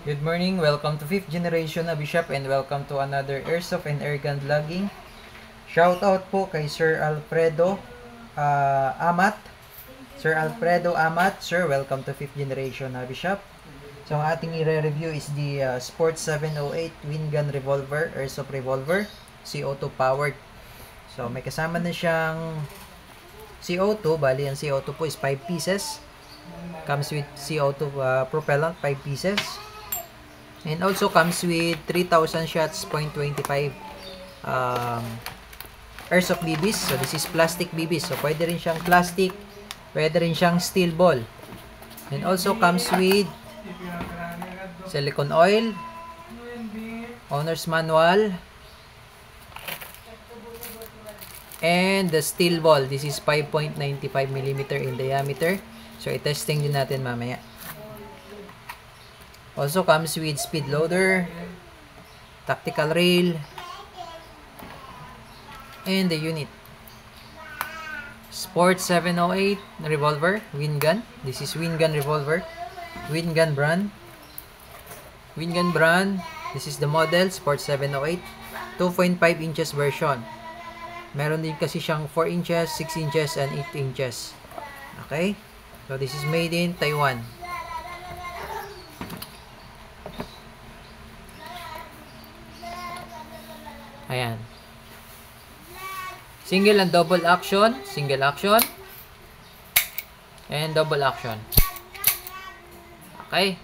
Good morning, welcome to 5th generation na Bishop and welcome to another Airsoft and Airgun vlogging. Shout out po kay Sir Alfredo Amat. Sir Alfredo Amat, Sir, welcome to 5th generation na Bishop. So ang ating i-review is the Sport 708 Twin Gun Revolver, Airsoft Revolver, CO2 powered. So may kasama na siyang CO2, bali ang CO2 po is 5 pieces. Comes with CO2 propellant, 5 pieces. And also comes with 3,000 shots, 0.25 Airsoft BBs. So this is plastic BBs. So pwede rin siyang plastic, pwede rin siyang steel ball. And also comes with silicone oil, owner's manual, and the steel ball. This is 5.95mm in diameter. So i-testing din natin mamaya. Also comes with speed loader, tactical rail, and the unit. Sport 708 revolver, Win Gun. This is Win Gun revolver, Win Gun brand. Win Gun brand. This is the model, Sport 708, 2.5 inches version. Meron din kasi siyang 4 inches, 6 inches, and 8 inches. Okay? So this is made in Taiwan. Ayan. Single and double action. Single action. And double action. Okay.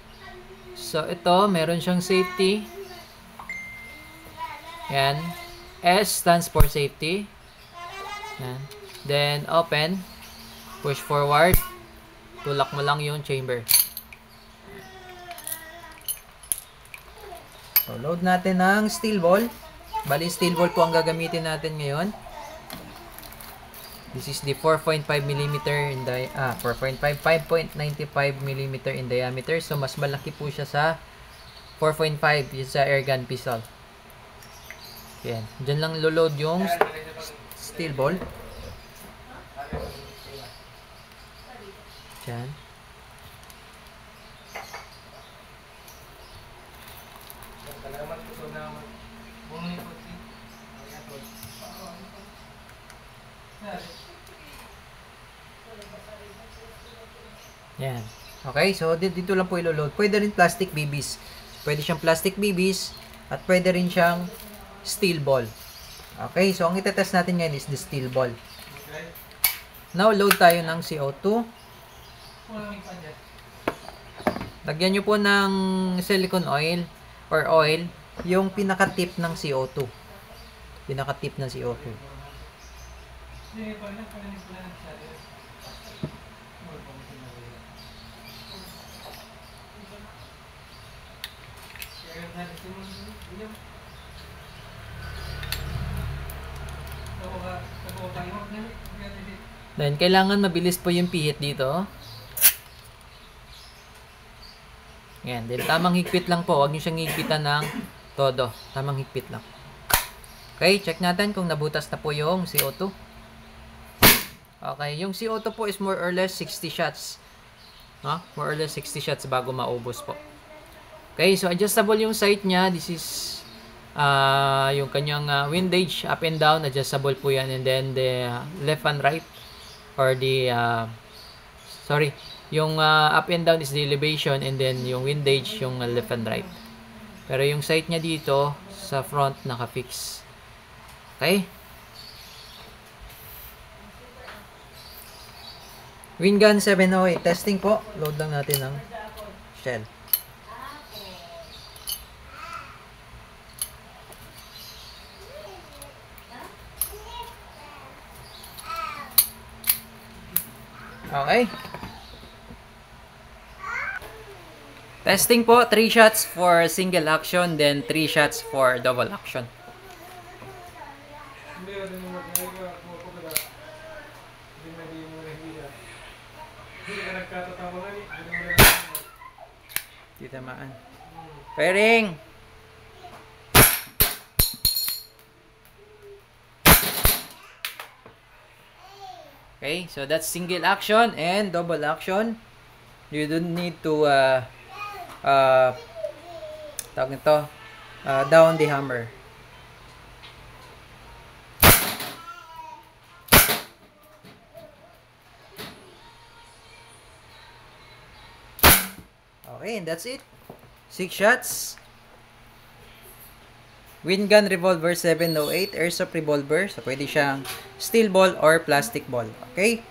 So, ito, meron siyang safety. Ayan. S stands for safety. Ayan. Then, open. Push forward. Tulak mo lang yung chamber. So, load natin ng steel ball. Bali, steel ball po ang gagamitin natin ngayon. This is the 4.5mm in 5.95mm in diameter. So, mas malaki po siya sa 4.5 yung sa airgun pistol. Yan. Diyan lang load yung steel ball. Diyan. Yan. Okay, so dito lang po ilo-load. Pwede rin plastic BBs. Pwede siyang plastic BBs at pwede rin siyang steel ball. Okay, so ang itetest natin ngayon is the steel ball. Now, load tayo ng CO2. Lagyan nyo po ng silicone oil or oil yung pinaka-tip ng CO2. Pinaka-tip ng CO2. Then, kailangan mabilis po yung pihit dito. Yan. Then, tamang higpit lang po. Huwag nyo siyang higpitan ng todo. Tamang higpit lang. Okay, check natin kung nabutas na po yung CO2. Okay, yung CO2 po is more or less 60 shots. More or less 60 shots bago maubos po. Okay, so adjustable yung sight niya. This is yung kanyang windage, up and down, adjustable po yan. And then the left and right, or the yung up and down is the elevation, and then yung windage, yung left and right. Pero yung sight niya dito sa front naka-fix. Okay? Win Gun 708 testing po. Load lang natin ng shell. Okay. Testing po, 3 shots for single action, then 3 shots for double action. Di tamaan. Firing! Okay, so that's single action and double action. You don't need to tawag nito, down the hammer. Okay, and that's it. 6 shots. Wind gun revolver 708, airsoft revolver. So, pwede siyang steel ball or plastic ball. Okay?